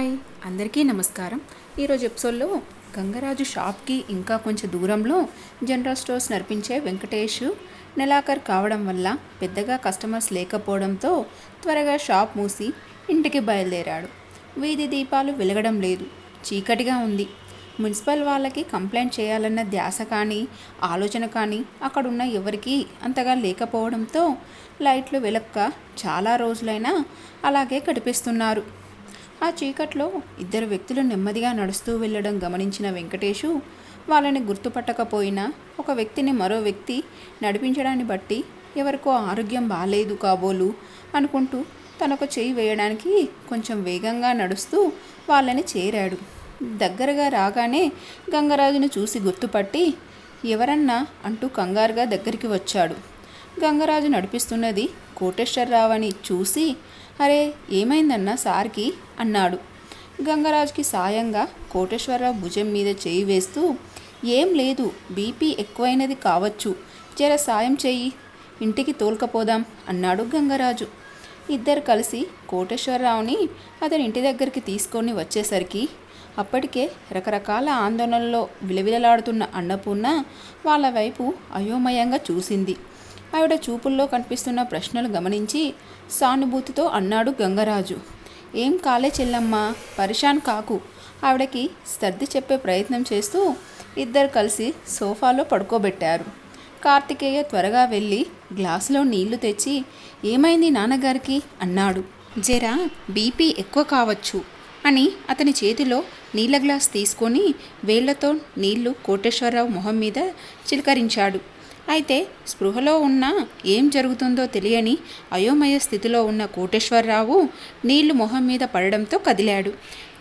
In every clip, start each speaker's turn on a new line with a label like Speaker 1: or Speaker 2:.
Speaker 1: Hi అందరికీ నమస్కారం. ఈరోజు ఎపిసోడ్లో గంగరాజు షాప్కి ఇంకా కొంచెం దూరంలో జనరల్ స్టోర్స్ నడిపించే వెంకటేష్ నెలాఖరు కావడం వల్ల పెద్దగా కస్టమర్స్ లేకపోవడంతో త్వరగా షాప్ మూసి ఇంటికి బయలుదేరాడు. వీధి దీపాలు వెలగడం లేదు, చీకటిగా ఉంది. మున్సిపల్ వాళ్ళకి కంప్లైంట్ చేయాలన్న ధ్యాస కానీ ఆలోచన కానీ అక్కడున్న ఎవరికీ అంతగా లేకపోవడంతో లైట్లు వెలక్క చాలా రోజులైనా అలాగే గడిపిస్తున్నారు. ఆ చీకట్లో ఇద్దరు వ్యక్తులు నెమ్మదిగా నడుస్తూ వెళ్ళడం గమనించిన వెంకటేషు వాళ్ళని గుర్తుపట్టకపోయినా ఒక వ్యక్తిని మరో వ్యక్తి నడిపించడాన్ని బట్టి ఎవరికో ఆరోగ్యం బాగాలేదు కాబోలు అనుకుంటూ తనొక చేయి వేయడానికి కొంచెం వేగంగా నడుస్తూ వాళ్ళని చేరాడు. దగ్గరగా రాగానే గంగరాజును చూసి గుర్తుపట్టి ఎవరన్నా అంటూ కంగారుగా దగ్గరికి వచ్చాడు. గంగరాజు నడిపిస్తున్నది కోటేశ్వరరావు అని చూసి, అరే ఏమైందన్నా సార్కి అన్నాడు. గంగరాజుకి సాయంగా కోటేశ్వరరావు భుజం మీద చేయి వేస్తూ, ఏం లేదు, బీపీ ఎక్కువైనది కావచ్చు, జర సాయం చెయ్యి, ఇంటికి తోలుకపోదాం అన్నాడు గంగరాజు. ఇద్దరు కలిసి కోటేశ్వరరావుని అతని ఇంటి దగ్గరికి తీసుకొని వచ్చేసరికి అప్పటికే రకరకాల ఆందోళనల్లో విలవిలలాడుతున్న అన్నపూర్ణ వాళ్ళ వైపు అయోమయంగా చూసింది. ఆవిడ చూపుల్లో కనిపిస్తున్న ప్రశ్నలు గమనించి సానుభూతితో అన్నాడు గంగరాజు. ఏం కాలే చెల్లమ్మా, పరిశాన్ కాకు, ఆవిడకి సర్ది చెప్పే ప్రయత్నం చేస్తూ ఇద్దరు కలిసి సోఫాలో పడుకోబెట్టారు. కార్తికేయ త్వరగా వెళ్ళి గ్లాసులో నీళ్లు తెచ్చి, ఏమైంది నాన్నగారికి అన్నాడు. జరా బీపీ ఎక్కువ కావచ్చు అని అతని చేతిలో నీళ్ళ గ్లాస్ తీసుకొని వేళ్లతో నీళ్లు కోటేశ్వరరావు మొహం మీద చిలకరించాడు. అయితే స్పృహలో ఉన్న ఏం జరుగుతుందో తెలియని అయోమయ స్థితిలో ఉన్న కోటేశ్వరరావు నీళ్లు మొహం మీద పడడంతో కదిలాడు.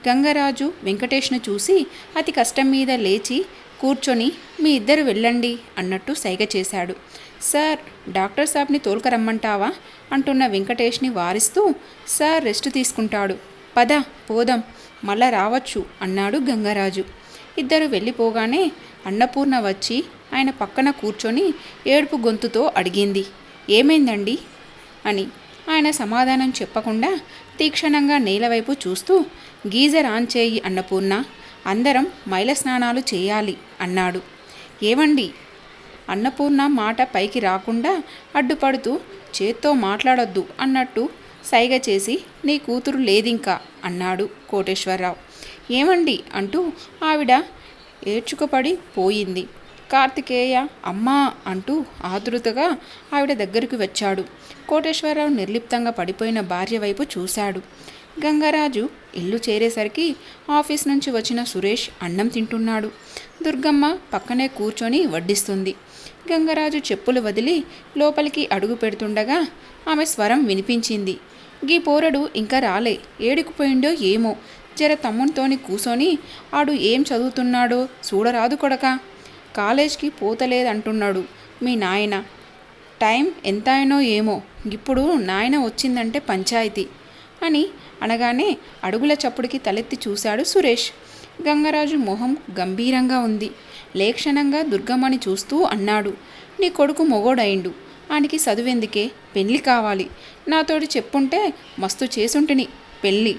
Speaker 1: గంగరాజు వెంకటేష్ను చూసి అతి కష్టం మీద లేచి కూర్చొని, మీ ఇద్దరు వెళ్ళండి అన్నట్టు సైగ చేశాడు. సార్, డాక్టర్ సాబ్ని తోలుకరమ్మంటావా అంటున్న వెంకటేష్ని వారిస్తూ, సార్ రెస్ట్ తీసుకుంటాడు, పద పోదాం, మళ్ళా రావచ్చు అన్నాడు గంగరాజు. ఇద్దరు వెళ్ళిపోగానే అన్నపూర్ణ వచ్చి ఆయన పక్కన కూర్చొని ఏడుపు గొంతుతో అడిగింది, ఏమైందండి అని. ఆయన సమాధానం చెప్పకుండా తీక్షణంగా నేలవైపు చూస్తూ, గీజర్ ఆన్ చేయి అన్నపూర్ణ, అందరం మైల స్నానాలు చేయాలి అన్నాడు. ఏవండి అన్నపూర్ణ మాట పైకి రాకుండా అడ్డుపడుతూ, చేత్తో మాట్లాడొద్దు అన్నట్టు సైగ చేసి, నీ కూతురు లేదింకా అన్నాడు కోటేశ్వరరావు. ఏమండి అంటూ ఆవిడ ఏడ్చుకుపడి పోయింది. కార్తికేయ అమ్మా అంటూ ఆతృతగా ఆవిడ దగ్గరికి వచ్చాడు. కోటేశ్వరరావు నిర్లిప్తంగా పడిపోయిన భార్య వైపు చూశాడు. గంగరాజు ఇల్లు చేరేసరికి ఆఫీస్ నుంచి వచ్చిన సురేష్ అన్నం తింటున్నాడు. దుర్గమ్మ పక్కనే కూర్చొని వడ్డిస్తుంది. గంగరాజు చెప్పులు వదిలి లోపలికి అడుగు పెడుతుండగా ఆమె స్వరం వినిపించింది. గీ పోరడు ఇంకా రాలే, ఏడుకుపోయిండో ఏమో, జర తమ్మునితోని కూసొని ఆడు ఏం చదువుతున్నాడో చూడరాదు కొడకా, కాలేజ్కి పోతలేదంటున్నాడు మీ నాయన, టైం ఎంతైనో ఏమో, ఇప్పుడు నాయన వచ్చిందంటే పంచాయతీ అని అనగానే అడుగుల చప్పుడికి తలెత్తి చూశాడు సురేష్. గంగరాజు మొహం గంభీరంగా ఉంది. లేక్షణంగా దుర్గమ్మని చూస్తూ అన్నాడు, నీ కొడుకు మొగోడయిండు, ఆనికి చదువెందుకే, పెళ్ళి కావాలి, నాతోటి చెప్పుంటే మస్తు చేసుంటిని పెళ్ళి,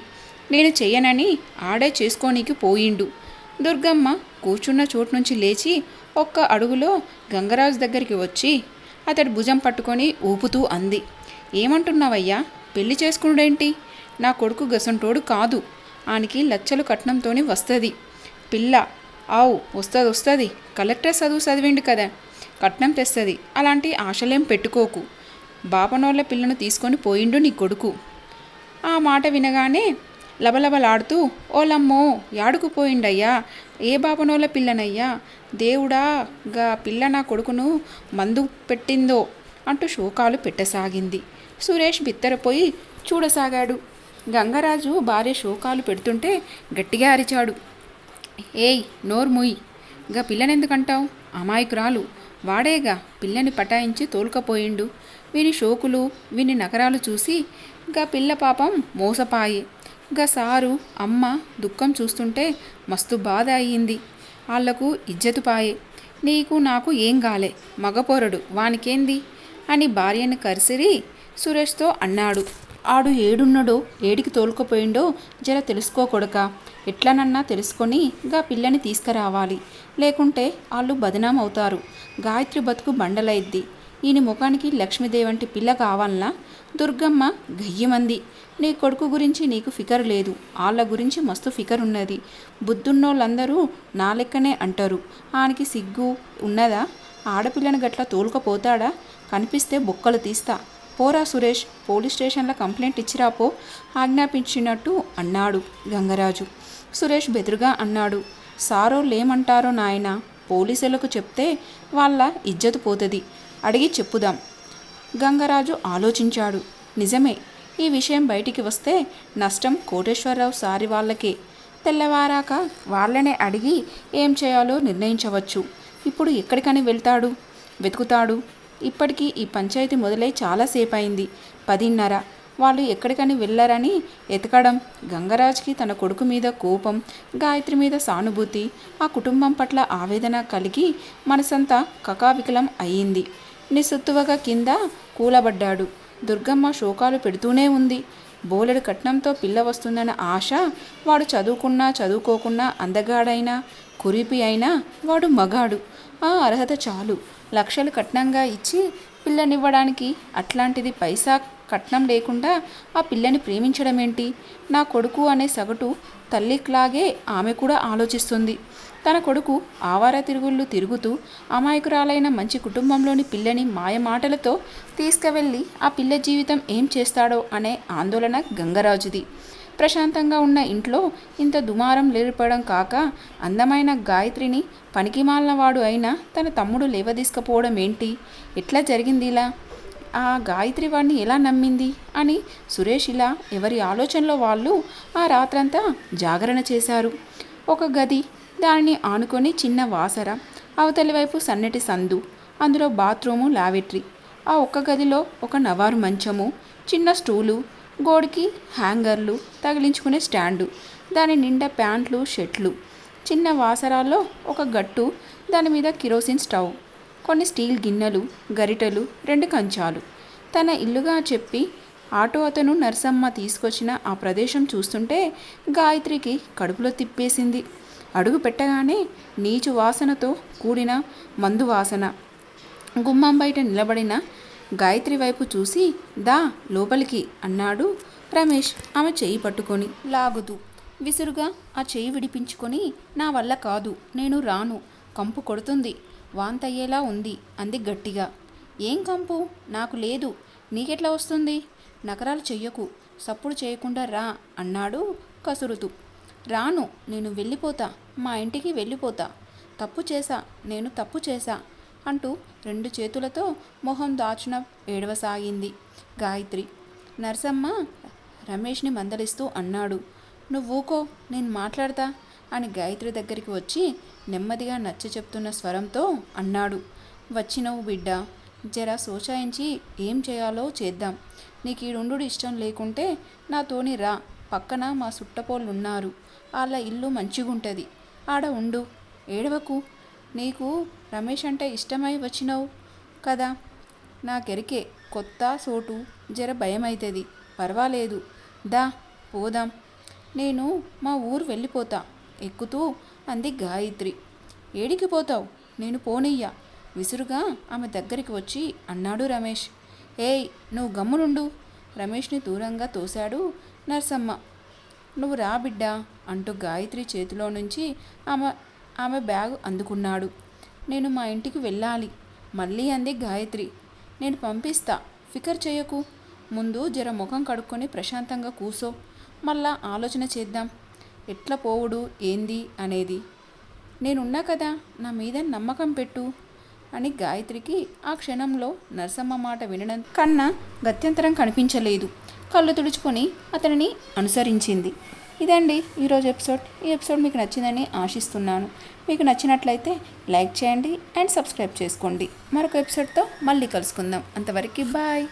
Speaker 1: నేను చెయ్యనని ఆడే చేసుకోనీకి పోయిండు. దుర్గమ్మ కూర్చున్న చోటు నుంచి లేచి ఒక్క అడుగులో గంగరాజు దగ్గరికి వచ్చి అతడి భుజం పట్టుకొని ఊపుతూ అంది, ఏమంటున్నావయ్యా, పెళ్లి చేసుకున్నాడేంటి, నా కొడుకు గసంటోడు కాదు, ఆనికి లచ్చలు కట్నంతోని వస్తుంది పిల్ల, ఆవు వస్తుంది, కలెక్టర్ చదువు చదివిండు కదా, కట్నం తెస్తుంది, అలాంటి ఆశలేం పెట్టుకోకు, బాపనోళ్ళ పిల్లను తీసుకొని పోయిండు నీ కొడుకు. ఆ మాట వినగానే లబలబలాడుతూ, ఓలమ్మో యాడుకుపోయిండయ్యా, ఏ బాపనోళ్ళ పిల్లనయ్యా, దేవుడా గా పిల్ల నా కొడుకును మందు పెట్టిందో అంటూ శోకాలు పెట్టసాగింది. సురేష్ బిత్తరపోయి చూడసాగాడు. గంగరాజు భార్య శోకాలు పెడుతుంటే గట్టిగా అరిచాడు, ఏయ్ నోర్ముయ్, గా పిల్లనెందుకంటావు, అమాయకురాలు, వాడేగా పిల్లని పటాయించి తోలుకపోయిండు, వీని షోకులు వీని నగరాలు చూసి గా పిల్ల పాపం మోసపాయే, గా సారు అమ్మ దుఃఖం చూస్తుంటే మస్తు బాధ అయ్యింది, వాళ్లకు ఇజ్జతుపాయే, నీకు నాకు ఏం గాలే, మగపోరడు వానికేంది అని భార్యను కరిసిరి సురేష్తో అన్నాడు. ఆడు ఏడున్నడో ఏడికి తోలుకుపోయిండో జర తెలుసుకోకొడక. ఎట్లనన్నా తెలుసుకొని గా పిల్లని తీసుకురావాలి. లేకుంటే వాళ్ళు బదనాం అవుతారు. గాయత్రి బతుకు బండలైద్ది. ఈయన ముఖానికి లక్ష్మీదేవంటి పిల్ల కావాలనా? దుర్గమ్మ గయ్యమంది. నీ కొడుకు గురించి నీకు ఫికర్ లేదు, వాళ్ళ గురించి మస్తు ఫికర్ ఉన్నది. బుద్ధున్నోళ్ళందరూ నా లెక్కనే అంటారు. ఆనికి సిగ్గు ఉన్నదా? ఆడపిల్లని గట్ల తోలుకపోతాడా? కనిపిస్తే బొక్కలు తీస్తా. పోరా సురేష్, పోలీస్ స్టేషన్లో కంప్లైంట్ ఇచ్చిరాపో ఆజ్ఞాపించినట్టు అన్నాడు గంగరాజు. సురేష్ బెదురుగా అన్నాడు, సారోళ్ళేమంటారో నాయన, పోలీసులకు చెప్తే వాళ్ళ ఇజ్జతు పోతుంది, అడిగి చెప్పుదాం. గంగరాజు ఆలోచించాడు. నిజమే, ఈ విషయం బయటికి వస్తే నష్టం కోటేశ్వరరావు సారి వాళ్ళకే. తెల్లవారాక వాళ్ళనే అడిగి ఏం చేయాలో నిర్ణయించవచ్చు. ఇప్పుడు ఎక్కడికని వెతుకుతాడు. ఇప్పటికీ ఈ పంచాయతీ మొదలై చాలాసేపు అయింది. 10:30. వాళ్ళు ఎక్కడికని వెళ్ళరని ఎతకడం. గంగరాజ్కి తన కొడుకు మీద కోపం, గాయత్రి మీద సానుభూతి, ఆ కుటుంబం పట్ల ఆవేదన కలిగి మనసంతా కకావికలం అయ్యింది. నిస్సత్తువగా కింద కూలబడ్డాడు. దుర్గమ్మ శోకాలు పెడుతూనే ఉంది. బోలెడు కట్నంతో పిల్ల వస్తుందన్న ఆశ. వాడు చదువుకోకున్నా అందగాడైనా కురిపి అయినా వాడు మగాడు. ఆ అర్హత చాలు. లక్షలు కట్నంగా ఇచ్చి పిల్లనివ్వడానికి. అట్లాంటిది పైసా కట్నం లేకుండా ఆ పిల్లని ప్రేమించడం ఏంటి? నా కొడుకు అనే సగటు తల్లిలాగే ఆమె కూడా ఆలోచిస్తుంది. తన కొడుకు ఆవార తిరుగుళ్ళు తిరుగుతూ అమాయకురాలైన మంచి కుటుంబంలోని పిల్లని మాయమాటలతో తీసుకువెళ్ళి ఆ పిల్ల జీవితం ఏం చేస్తాడో అనే ఆందోళన గంగరాజుది. ప్రశాంతంగా ఉన్న ఇంట్లో ఇంత దుమారం లేపడం కాక అందమైన గాయత్రిని పనికిమాలినవాడు అయినా తన తమ్ముడు లేవదీసుకుపోవడం ఏంటి? ఎట్లా జరిగింది ఇలా? ఆ గాయత్రి వాడిని ఎలా నమ్మింది అని సురేష్ ఇలా ఎవరి ఆలోచనలో వాళ్ళు ఆ రాత్రంతా జాగరణ చేశారు. ఒక గది, దానిని ఆనుకొని చిన్న వాసర, అవతలి వైపు సన్నటి సందు, అందులో బాత్రూము, లావెట్రీ. ఆ ఒక్క గదిలో ఒక నవారు మంచము, చిన్న స్టూలు, గోడికి హ్యాంగర్లు, తగిలించుకునే స్టాండు, దాని నిండా ప్యాంట్లు, షర్ట్లు. చిన్న వాసరాల్లో ఒక గట్టు, దాని మీద కిరోసిన్ స్టవ్, కొన్ని స్టీల్ గిన్నెలు, గరిటెలు, 2 కంచాలు. తన ఇల్లుగా చెప్పి ఆటో అతను నర్సమ్మ తీసుకొచ్చిన ఆ ప్రదేశం చూస్తుంటే గాయత్రికి కడుపులో తిప్పేసింది. అడుగు పెట్టగానే నీచు వాసనతో కూడిన మందు వాసన. గుమ్మం బయట నిలబడిన గాయత్రి వైపు చూసి దా లోపలికి అన్నాడు రమేష్ ఆమె చెయ్యి పట్టుకొని లాగుతూ. విసురుగా ఆ చెయ్యి విడిపించుకొని నా వల్ల కాదు, నేను రాను, కంపు కొడుతుంది, వాంతయ్యేలా ఉంది అంది గట్టిగా. ఏం కంపు? నాకు లేదు, నీకెట్లా వస్తుంది? నకరాలు చెయ్యకు, సప్పుడు చేయకుండా రా అన్నాడు కసురుతూ. రాను, నేను వెళ్ళిపోతా, మా ఇంటికి వెళ్ళిపోతా. నేను తప్పు చేశా అంటూ 2 చేతులతో మొహం దాచిన ఏడవసాగింది గాయత్రి. నర్సమ్మ రమేష్ని మందలిస్తూ అన్నాడు, నువ్వూకో, నేను మాట్లాడతా అని గాయత్రి దగ్గరికి వచ్చి నెమ్మదిగా నచ్చ చెప్తున్న స్వరంతో అన్నాడు. వచ్చినవు బిడ్డ, జర సోచాయించి ఏం చేయాలో చేద్దాం. నీకు ఈడుండు ఇష్టం లేకుంటే నాతోని రా, పక్కన మా సుట్టపోళ్ళున్నారు, వాళ్ళ ఇల్లు మంచిగుంటుంది, ఆడ ఉండు. ఏడవకు, నీకు రమేష్ అంటే ఇష్టమై వచ్చినావు కదా, నాకెరికే, కొత్త సోటు, జర భయమవుతుంది, పర్వాలేదు, దా పోదాం, నేను మా ఊరు వెళ్ళిపోతా ఎక్కుతూ అంది గాయత్రి. ఏడికి పోతావు? నేను పోనయ్యా విసురుగా ఆమె దగ్గరికి వచ్చి అన్నాడు రమేష్. ఏయ్, నువ్వు గమ్మునుండు. రమేష్ని దూరంగా తోశాడు నర్సమ్మ. నువ్వు రా బిడ్డా అంటూ గాయత్రి చేతిలో నుంచి ఆమె బ్యాగు అందుకున్నాడు. నేను మా ఇంటికి వెళ్ళాలి మళ్ళీ అంది గాయత్రి. నేను పంపిస్తా, ఫికర్ చేయకు, ముందు జర ముఖం కడుక్కొని ప్రశాంతంగా కూసో, మళ్ళా ఆలోచన చేద్దాం ఎట్లా పోవుడు ఏంది అనేది. నేనున్నా కదా, నా మీద నమ్మకం పెట్టు అని గాయత్రికి ఆ క్షణంలో నర్సమ్మ మాట వినడం కన్నా గత్యంతరం కనిపించలేదు. కళ్ళు తుడుచుకొని అతనిని అనుసరించింది. ఇదండి ఈరోజు ఎపిసోడ్. ఈ ఎపిసోడ్ మీకు నచ్చిందని ఆశిస్తున్నాను. మీకు నచ్చినట్లయితే లైక్ చేయండి అండ్ సబ్స్క్రైబ్ చేసుకోండి. మరొక ఎపిసోడ్తో మళ్ళీ కలుసుకుందాం. అంతవరకు బాయ్.